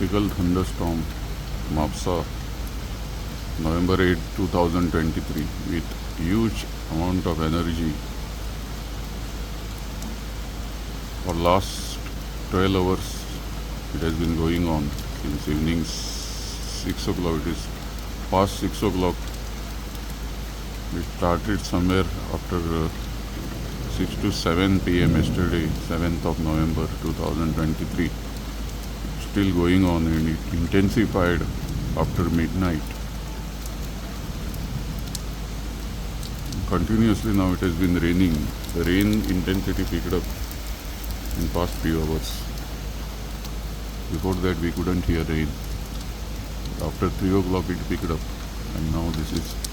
tropical thunderstorm Mapusa, November 8, 2023, with huge amount of energy. For last 12 hours it has been going on since evening 6 o'clock. It is past 6 o'clock. It started somewhere after 6 to 7 p.m. yesterday, 7th of November 2023. It's still going on and it intensified after midnight. Continuously now it has been raining. The rain intensity picked up in past few hours. Before that we couldn't hear rain. After 3 o'clock it picked up and now this is